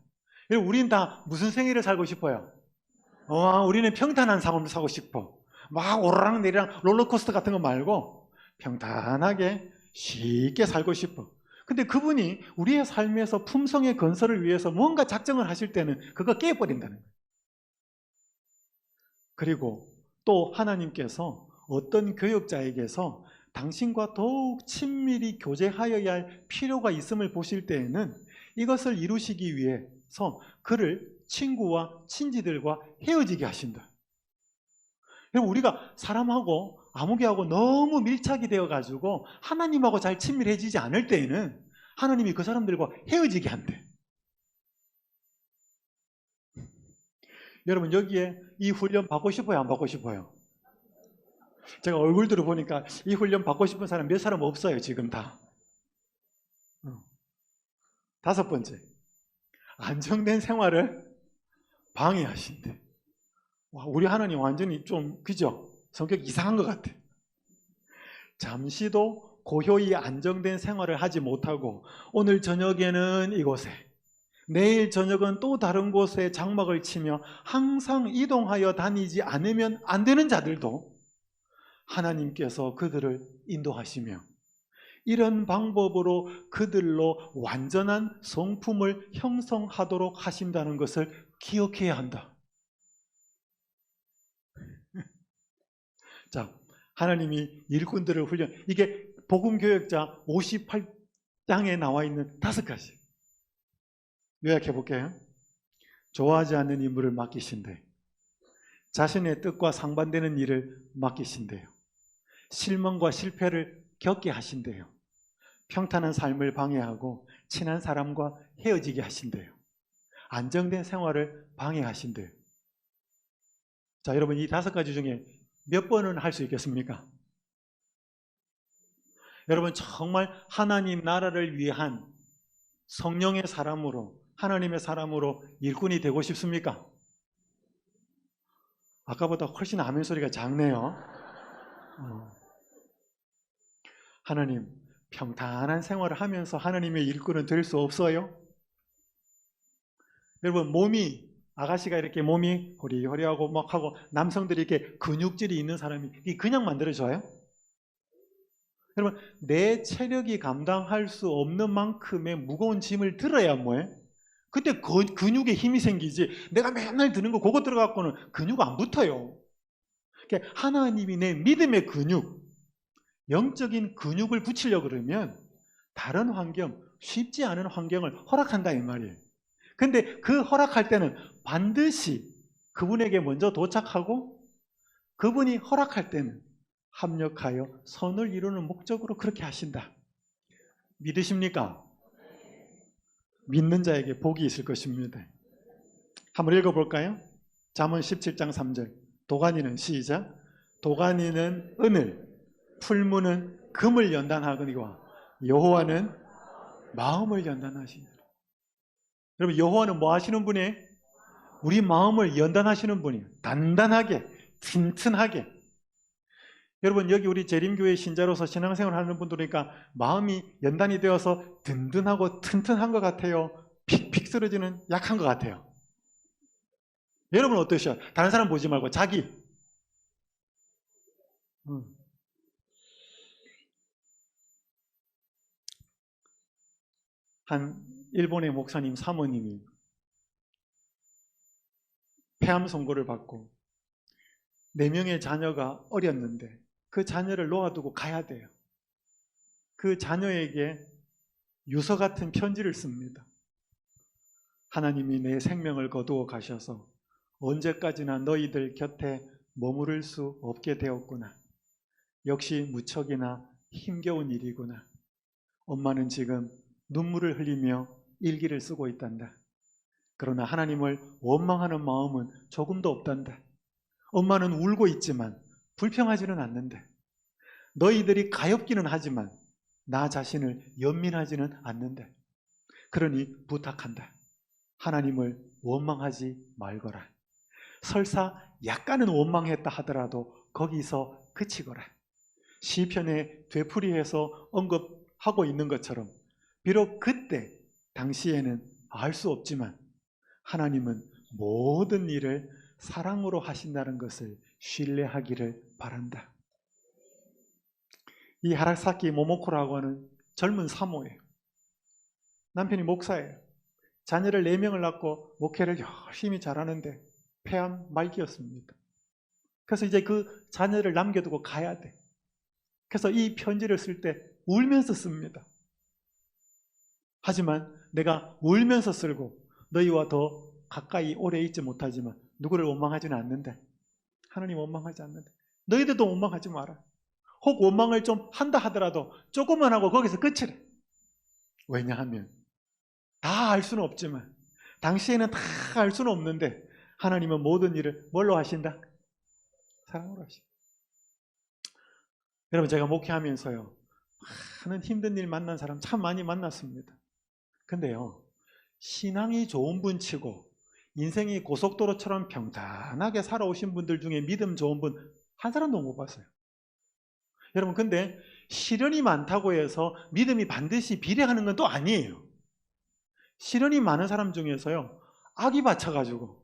우리는 다 무슨 생애를 살고 싶어요? 우리는 평탄한 삶을 살고 싶어. 막 오르락 내리락 롤러코스터 같은 거 말고 평탄하게 쉽게 살고 싶어. 근데 그분이 우리의 삶에서 품성의 건설을 위해서 뭔가 작정을 하실 때는 그거 깨버린다는 거예요. 그리고 또 하나님께서 어떤 교역자에게서 당신과 더욱 친밀히 교제하여야 할 필요가 있음을 보실 때에는 이것을 이루시기 위해서 그를 친구와 친지들과 헤어지게 하신다. 우리가 사람하고 아무개하고 너무 밀착이 되어가지고 하나님하고 잘 친밀해지지 않을 때에는 하나님이 그 사람들과 헤어지게 한대. 여러분, 여기에 이 훈련 받고 싶어요, 안 받고 싶어요? 제가 얼굴들을 보니까 이 훈련 받고 싶은 사람 몇 사람 없어요, 지금 다. 다섯 번째, 안정된 생활을 방해하신대. 우리 하나님 완전히 좀, 그죠? 성격 이상한 것 같아. 잠시도 고요히 안정된 생활을 하지 못하고 오늘 저녁에는 이곳에, 내일 저녁은 또 다른 곳에 장막을 치며 항상 이동하여 다니지 않으면 안 되는 자들도 하나님께서 그들을 인도하시며 이런 방법으로 그들로 완전한 성품을 형성하도록 하신다는 것을 기억해야 한다. 자, 하나님이 일꾼들을 훈련, 이게 복음교역자 58장에 나와 있는 5가지. 요약해 볼게요. 좋아하지 않는 인물을 맡기신대. 자신의 뜻과 상반되는 일을 맡기신대요. 실망과 실패를 겪게 하신대요. 평탄한 삶을 방해하고 친한 사람과 헤어지게 하신대요. 안정된 생활을 방해하신대요. 자, 여러분, 이 5가지 중에 몇 번은 할 수 있겠습니까? 여러분, 정말 하나님 나라를 위한 성령의 사람으로, 하나님의 사람으로 일꾼이 되고 싶습니까? 아까보다 훨씬 아멘 소리가 작네요. 하나님, 평탄한 생활을 하면서 하나님의 일꾼은 될 수 없어요? 여러분, 아가씨가 이렇게 몸이 호리호리하고 막 하고 남성들이 이렇게 근육질이 있는 사람이 그냥 만들어져요? 여러분, 내 체력이 감당할 수 없는 만큼의 무거운 짐을 들어야 뭐해? 그때 근육에 힘이 생기지. 내가 맨날 드는 거 그거 들어갖고는 근육 안 붙어요. 그러니까 하나님이 내 믿음의 근육, 영적인 근육을 붙이려고 그러면 다른 환경, 쉽지 않은 환경을 허락한다 이 말이에요. 근데 그 허락할 때는 반드시 그분에게 먼저 도착하고 그분이 허락할 때는 합력하여 선을 이루는 목적으로 그렇게 하신다. 믿으십니까? 믿는 자에게 복이 있을 것입니다. 한번 읽어볼까요? 잠언 17장 3절. 도가니는 시작. 도가니는 은을, 풀무는 금을 연단하거니와 여호와는 마음을 연단하시니라. 여러분, 여호와는 뭐 하시는 분이에요? 우리 마음을 연단하시는 분이에요. 단단하게, 튼튼하게. 여러분, 여기 우리 재림교회 신자로서 신앙생활 하는 분들이니까 마음이 연단이 되어서 든든하고 튼튼한 것 같아요? 픽픽 쓰러지는 약한 것 같아요? 여러분 어떠셔요? 다른 사람 보지 말고 자기 한 일본의 목사님 사모님이 폐암 선고를 받고 4명의 자녀가 어렸는데 그 자녀를 놓아두고 가야 돼요. 그 자녀에게 유서 같은 편지를 씁니다. 하나님이 내 생명을 거두어 가셔서 언제까지나 너희들 곁에 머무를 수 없게 되었구나. 역시 무척이나 힘겨운 일이구나. 엄마는 지금 눈물을 흘리며 일기를 쓰고 있단다. 그러나 하나님을 원망하는 마음은 조금도 없단다. 엄마는 울고 있지만 불평하지는 않는데 너희들이 가엾기는 하지만 나 자신을 연민하지는 않는데 그러니 부탁한다. 하나님을 원망하지 말거라. 설사 약간은 원망했다 하더라도 거기서 그치거라. 시편에 되풀이해서 언급하고 있는 것처럼 비록 그때 당시에는 알 수 없지만 하나님은 모든 일을 사랑으로 하신다는 것을 신뢰하기를 바란다. 이 하라사키 모모코라고 하는 젊은 사모예요. 남편이 목사예요. 자녀를 4명을 낳고 목회를 열심히 잘하는데 폐암 말기였습니다. 그래서 이제 그 자녀를 남겨두고 가야 돼. 그래서 이 편지를 쓸 때 울면서 씁니다. 하지만 내가 울면서 쓸고 너희와 더 가까이 오래 있지 못하지만 누구를 원망하지는 않는데 하나님 원망하지 않는데 너희들도 원망하지 마라. 혹 원망을 좀 한다 하더라도 조금만 하고 거기서 끝이래. 왜냐하면 다 알 수는 없지만 당시에는 다 알 수는 없는데 하나님은 모든 일을 뭘로 하신다? 사랑으로 하신다. 여러분 제가 목회하면서요 많은 힘든 일 만난 사람 참 많이 만났습니다. 근데요 신앙이 좋은 분 치고 인생이 고속도로처럼 평탄하게 살아오신 분들 중에 믿음 좋은 분 한 사람도 못 봤어요. 여러분 근데 시련이 많다고 해서 믿음이 반드시 비례하는 건 또 아니에요. 시련이 많은 사람 중에서요 악이 받쳐가지고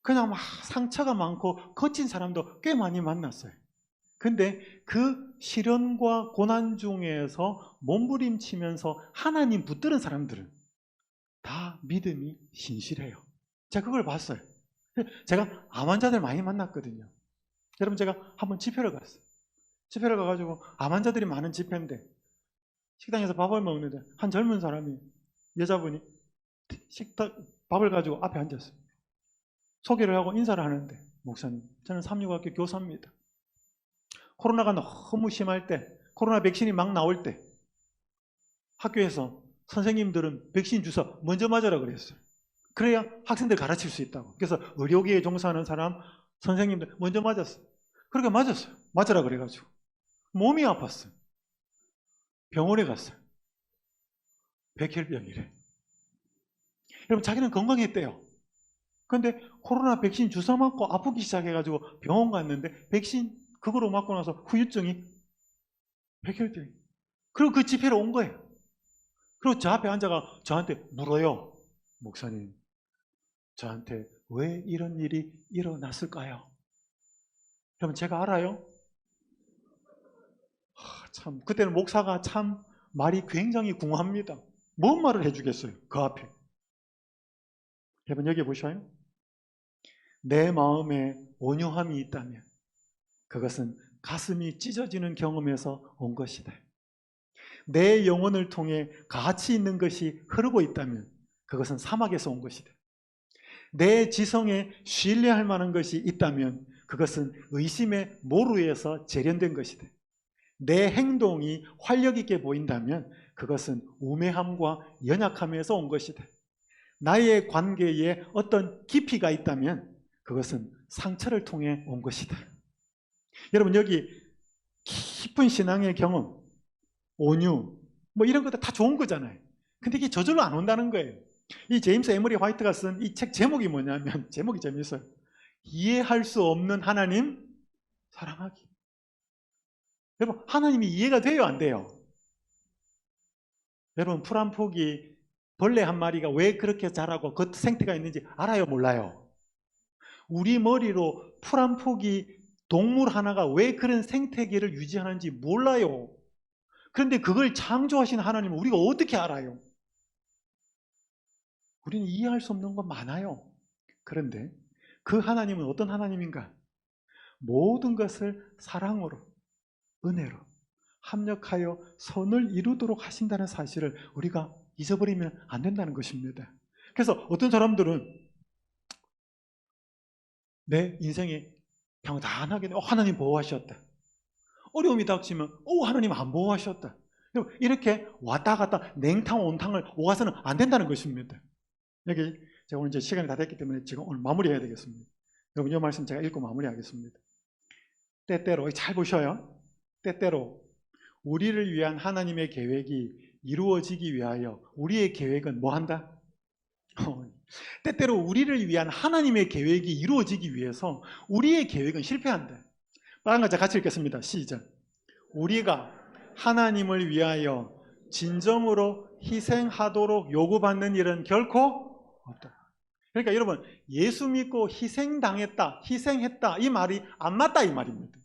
그냥 막 상처가 많고 거친 사람도 꽤 많이 만났어요. 근데 그 시련과 고난 중에서 몸부림치면서 하나님 붙드는 사람들은 다 믿음이 신실해요. 제가 그걸 봤어요. 제가 암 환자들 많이 만났거든요. 여러분 제가 한번 집회를 갔어요. 집회를 가가지고 암 환자들이 많은 집회인데 식당에서 밥을 먹는데 한 젊은 사람이 여자분이 밥을 가지고 앞에 앉았어요. 소개를 하고 인사를 하는데 목사님 저는 삼육학교 교사입니다. 코로나가 너무 심할 때 코로나 백신이 막 나올 때 학교에서 선생님들은 백신 주사 먼저 맞으라 그랬어요. 그래야 학생들 가르칠 수 있다고. 그래서 의료계에 종사하는 사람 선생님들 먼저 맞았어요. 그렇게 맞았어요. 맞으라 그래가지고 몸이 아팠어요. 병원에 갔어요. 백혈병이래. 여러분 자기는 건강했대요. 근데 코로나 백신 주사 맞고 아프기 시작해가지고 병원 갔는데 백신 그거로 맞고 나서 후유증이 백혈병이. 그리고 그 집회로 온 거예요. 그리고 저 앞에 앉아가 저한테 물어요. 목사님, 저한테 왜 이런 일이 일어났을까요? 여러분 제가 알아요? 참 그때는 목사가 참 말이 굉장히 궁합니다. 뭔 말을 해주겠어요? 그 앞에. 여러분 여기 보셔요. 내 마음에 온유함이 있다면 그것은 가슴이 찢어지는 경험에서 온 것이다. 내 영혼을 통해 가치 있는 것이 흐르고 있다면 그것은 사막에서 온 것이다. 내 지성에 신뢰할 만한 것이 있다면 그것은 의심의 모루에서 재련된 것이다. 내 행동이 활력 있게 보인다면 그것은 우매함과 연약함에서 온 것이다. 나의 관계에 어떤 깊이가 있다면 그것은 상처를 통해 온 것이다. 여러분 여기 깊은 신앙의 경험, 온유 뭐 이런 것도 다 좋은 거잖아요. 근데 이게 저절로 안 온다는 거예요. 이 제임스 에머리 화이트가 쓴 이 책 제목이 뭐냐면 제목이 재밌어요. 이해할 수 없는 하나님 사랑하기. 여러분 하나님이 이해가 돼요 안 돼요? 여러분 풀 한 포기 벌레 한 마리가 왜 그렇게 자라고 그 생태가 있는지 알아요 몰라요? 우리 머리로 풀 한 포기 동물 하나가 왜 그런 생태계를 유지하는지 몰라요. 그런데 그걸 창조하신 하나님은 우리가 어떻게 알아요? 우리는 이해할 수 없는 건 많아요. 그런데 그 하나님은 어떤 하나님인가? 모든 것을 사랑으로, 은혜로 합력하여 선을 이루도록 하신다는 사실을 우리가 잊어버리면 안 된다는 것입니다. 그래서 어떤 사람들은 내 인생에 평탄하게 하나님 보호하셨다. 어려움이 닥치면 하나님 안 보호하셨다. 이렇게 왔다 갔다 냉탕 온탕을 오가서는 안 된다는 것입니다. 여기 제가 오늘 이제 시간이 다 됐기 때문에 지금 오늘 마무리해야 되겠습니다. 여러분 이 말씀 제가 읽고 마무리하겠습니다. 때때로 잘 보셔요. 때때로 우리를 위한 하나님의 계획이 이루어지기 위하여 우리의 계획은 뭐 한다? 때때로 우리를 위한 하나님의 계획이 이루어지기 위해서 우리의 계획은 실패한다. 다른 거 같이 읽겠습니다. 시작. 우리가 하나님을 위하여 진정으로 희생하도록 요구받는 일은 결코 없다. 그러니까 여러분 예수 믿고 희생당했다, 희생했다 이 말이 안 맞다 이 말입니다.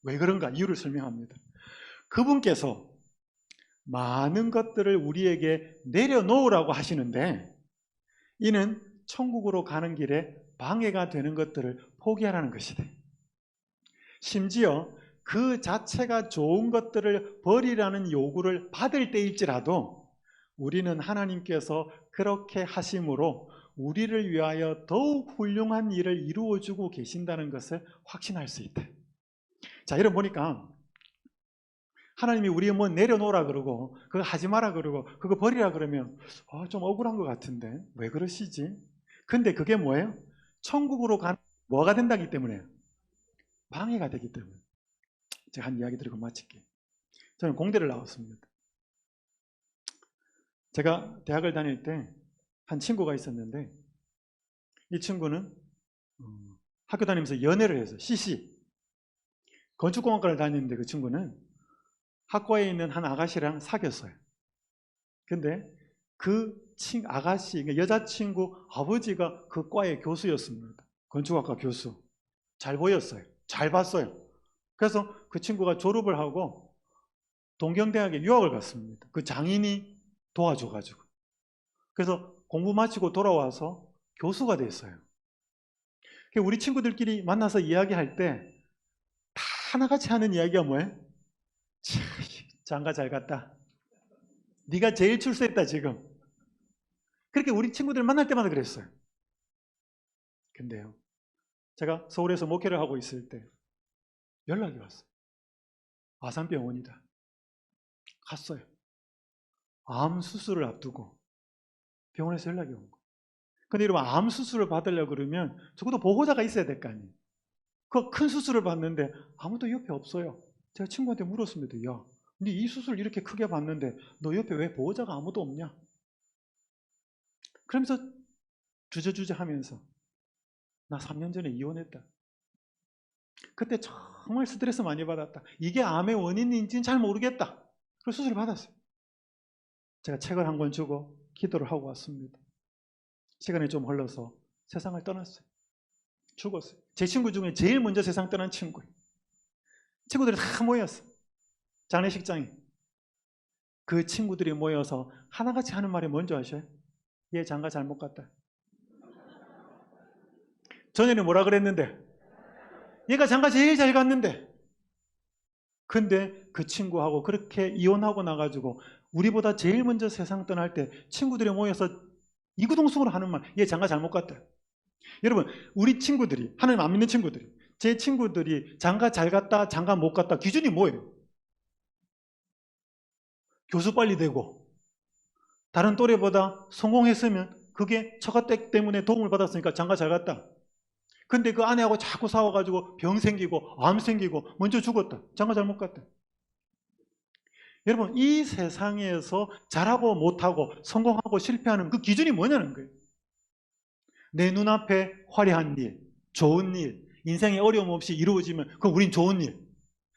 왜 그런가? 이유를 설명합니다. 그분께서 많은 것들을 우리에게 내려놓으라고 하시는데 이는 천국으로 가는 길에 방해가 되는 것들을 포기하라는 것이다. 심지어 그 자체가 좋은 것들을 버리라는 요구를 받을 때일지라도 우리는 하나님께서 그렇게 하심으로 우리를 위하여 더욱 훌륭한 일을 이루어주고 계신다는 것을 확신할 수 있다. 자, 여러분 보니까 하나님이 우리에 뭐 내려놓으라 그러고 그거 하지 마라 그러고 그거 버리라 그러면 좀 억울한 것 같은데 왜 그러시지? 근데 그게 뭐예요? 천국으로 가는 뭐가 된다기 때문에 방해가 되기 때문에. 제가 한 이야기 드리고 마칠게요. 저는 공대를 나왔습니다. 제가 대학을 다닐 때 한 친구가 있었는데 이 친구는 학교 다니면서 연애를 해서 CC 건축공학과를 다니는데 그 친구는 학과에 있는 한 아가씨랑 사귀었어요. 근데 그 아가씨, 여자친구 아버지가 그 과의 교수였습니다. 건축학과 교수. 잘 보였어요. 잘 봤어요. 그래서 그 친구가 졸업을 하고 동경대학에 유학을 갔습니다. 그 장인이 도와줘가지고. 그래서 공부 마치고 돌아와서 교수가 됐어요. 우리 친구들끼리 만나서 이야기할 때 다 하나같이 하는 이야기가 뭐예요? 참, 장가 잘 갔다. 네가 제일 출세했다 지금. 그렇게 우리 친구들 만날 때마다 그랬어요. 근데요, 제가 서울에서 목회를 하고 있을 때 연락이 왔어요. 아산병원이다. 갔어요. 암 수술을 앞두고 병원에서 연락이 온 거예요. 근데 여러분 암 수술을 받으려고 그러면 적어도 보호자가 있어야 될 거 아니에요. 그 큰 수술을 받는데 아무도 옆에 없어요. 제가 친구한테 물었습니다. 야, 근데 이 수술 이렇게 크게 받는데 너 옆에 왜 보호자가 아무도 없냐? 그러면서 주저주저 하면서 나 3년 전에 이혼했다. 그때 정말 스트레스 많이 받았다. 이게 암의 원인인지는 잘 모르겠다. 그래서 수술을 받았어요. 제가 책을 한 권 주고 기도를 하고 왔습니다. 시간이 좀 흘러서 세상을 떠났어요. 죽었어요. 제 친구 중에 제일 먼저 세상 떠난 친구예요. 친구들이 다 모였어요. 장례식장에. 그 친구들이 모여서 하나같이 하는 말이 뭔지 아셔요? 얘 장가 잘못 갔다. 전에는 뭐라 그랬는데? 얘가 장가 제일 잘 갔는데. 근데 그 친구하고 그렇게 이혼하고 나가지고 우리보다 제일 먼저 세상 떠날 때 친구들이 모여서 이구동성으로 하는 말, 얘 장가 잘못 갔다. 여러분, 우리 친구들이, 하나님 안 믿는 친구들이, 제 친구들이 장가 잘 갔다, 장가 못 갔다 기준이 뭐예요? 교수 빨리 되고 다른 또래보다 성공했으면 그게 처가댁 때문에 도움을 받았으니까 장가 잘 갔다. 근데 그 아내하고 자꾸 싸워가지고 병 생기고 암 생기고 먼저 죽었다. 장가 잘못 갔다. 여러분, 이 세상에서 잘하고 못하고 성공하고 실패하는 그 기준이 뭐냐는 거예요. 내 눈앞에 화려한 일, 좋은 일, 인생에 어려움 없이 이루어지면 그건 우린 좋은 일.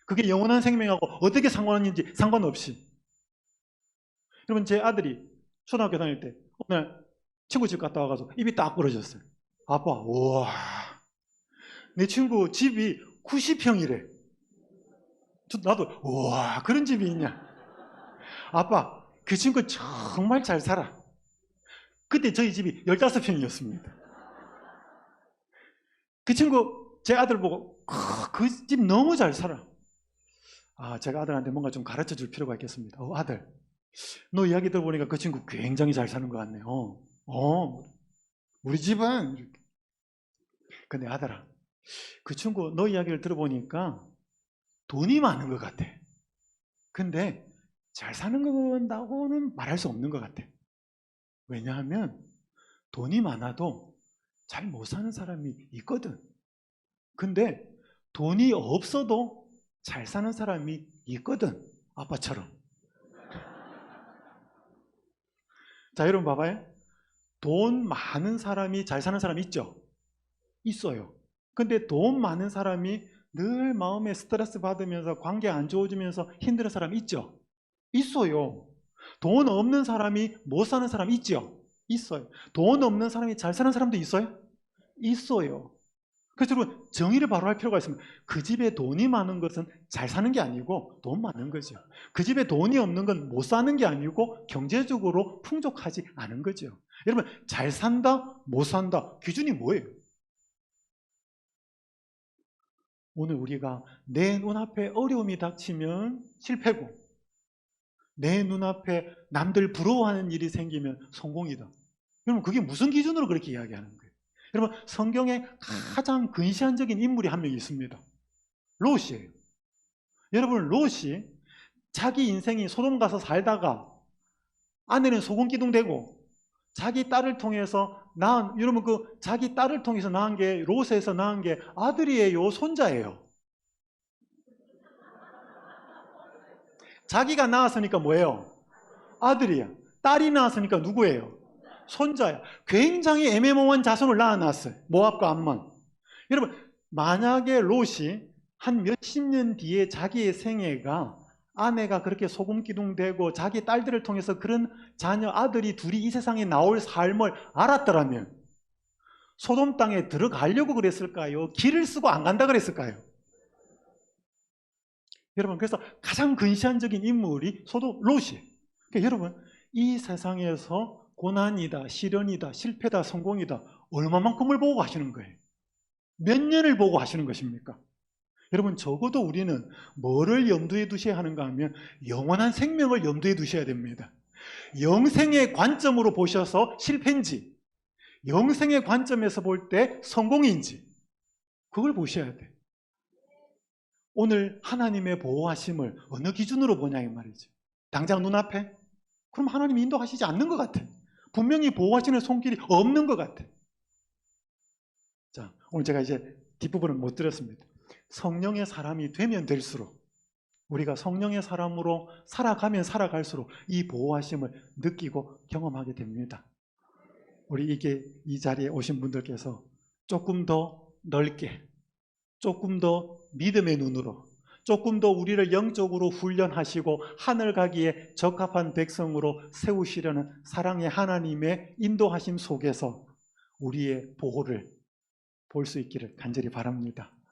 그게 영원한 생명하고 어떻게 상관있는지 상관없이. 여러분, 제 아들이 초등학교 다닐 때 어느 날 친구 집 갔다 와가지고 입이 딱 부러졌어요. 아빠, 우와, 내 친구 집이 90평이래. 나도 우와 그런 집이 있냐. 아빠 그 친구 정말 잘 살아. 그때 저희 집이 15평이었습니다. 그 친구 제 아들 보고 그 집 너무 잘 살아. 제가 아들한테 뭔가 좀 가르쳐 줄 필요가 있겠습니다. 아들 너 이야기 들어보니까 그 친구 굉장히 잘 사는 것 같네요. 우리 집은 이렇게. 근데 아들아 그 친구 너 이야기를 들어보니까 돈이 많은 것 같아. 근데 잘 사는 건다고는 말할 수 없는 것 같아. 왜냐하면 돈이 많아도 잘 못 사는 사람이 있거든. 근데 돈이 없어도 잘 사는 사람이 있거든. 아빠처럼. 자, 여러분 봐봐요. 돈 많은 사람이 잘 사는 사람이 있죠? 있어요. 근데 돈 많은 사람이 늘 마음에 스트레스 받으면서 관계 안 좋아지면서 힘든 사람 있죠? 있어요. 돈 없는 사람이 못 사는 사람 있죠? 있어요. 돈 없는 사람이 잘 사는 사람도 있어요? 있어요. 그래서 여러분 정의를 바로 할 필요가 있습니다. 그 집에 돈이 많은 것은 잘 사는 게 아니고 돈 많은 거죠. 그 집에 돈이 없는 건 못 사는 게 아니고 경제적으로 풍족하지 않은 거죠. 여러분 잘 산다 못 산다 기준이 뭐예요? 오늘 우리가 내 눈앞에 어려움이 닥치면 실패고 내 눈앞에 남들 부러워하는 일이 생기면 성공이다. 여러분 그게 무슨 기준으로 그렇게 이야기하는 거예요? 여러분 성경에 가장 근시안적인 인물이 한 명 있습니다. 롯이에요. 여러분 롯이 자기 인생이 소돔 가서 살다가 아내는 소금기둥되고 자기 딸을 통해서 낳은, 여러분 그 자기 딸을 통해서 낳은 게 롯에서 낳은 게 아들이에요, 손자예요? 자기가 낳았으니까 뭐예요? 아들이야. 딸이 낳았으니까 누구예요? 손자야. 굉장히 애매모호한 자손을 낳아놨어요. 모압과 암몬. 여러분 만약에 롯이 한 몇십 년 뒤에 자기의 생애가 아내가 그렇게 소금기둥되고 자기 딸들을 통해서 그런 자녀 아들이 둘이 이 세상에 나올 삶을 알았더라면 소돔 땅에 들어가려고 그랬을까요? 길을 쓰고 안 간다 그랬을까요? 여러분 그래서 가장 근시안적인 인물이 롯이에요. 그러니까 여러분 이 세상에서 고난이다, 시련이다, 실패다, 성공이다 얼마만큼을 보고 하시는 거예요? 몇 년을 보고 하시는 것입니까? 여러분 적어도 우리는 뭐를 염두에 두셔야 하는가 하면 영원한 생명을 염두에 두셔야 됩니다. 영생의 관점으로 보셔서 실패인지 영생의 관점에서 볼 때 성공인지 그걸 보셔야 돼요. 오늘 하나님의 보호하심을 어느 기준으로 보냐 이 말이죠. 당장 눈앞에? 그럼 하나님이 인도하시지 않는 것 같아. 분명히 보호하시는 손길이 없는 것 같아. 자, 오늘 제가 이제 뒷부분은 못 드렸습니다. 성령의 사람이 되면 될수록 우리가 성령의 사람으로 살아가면 살아갈수록 이 보호하심을 느끼고 경험하게 됩니다. 우리 이 자리에 오신 분들께서 조금 더 넓게, 조금 더 믿음의 눈으로, 조금 더 우리를 영적으로 훈련하시고 하늘 가기에 적합한 백성으로 세우시려는 사랑의 하나님의 인도하심 속에서 우리의 보호를 볼 수 있기를 간절히 바랍니다.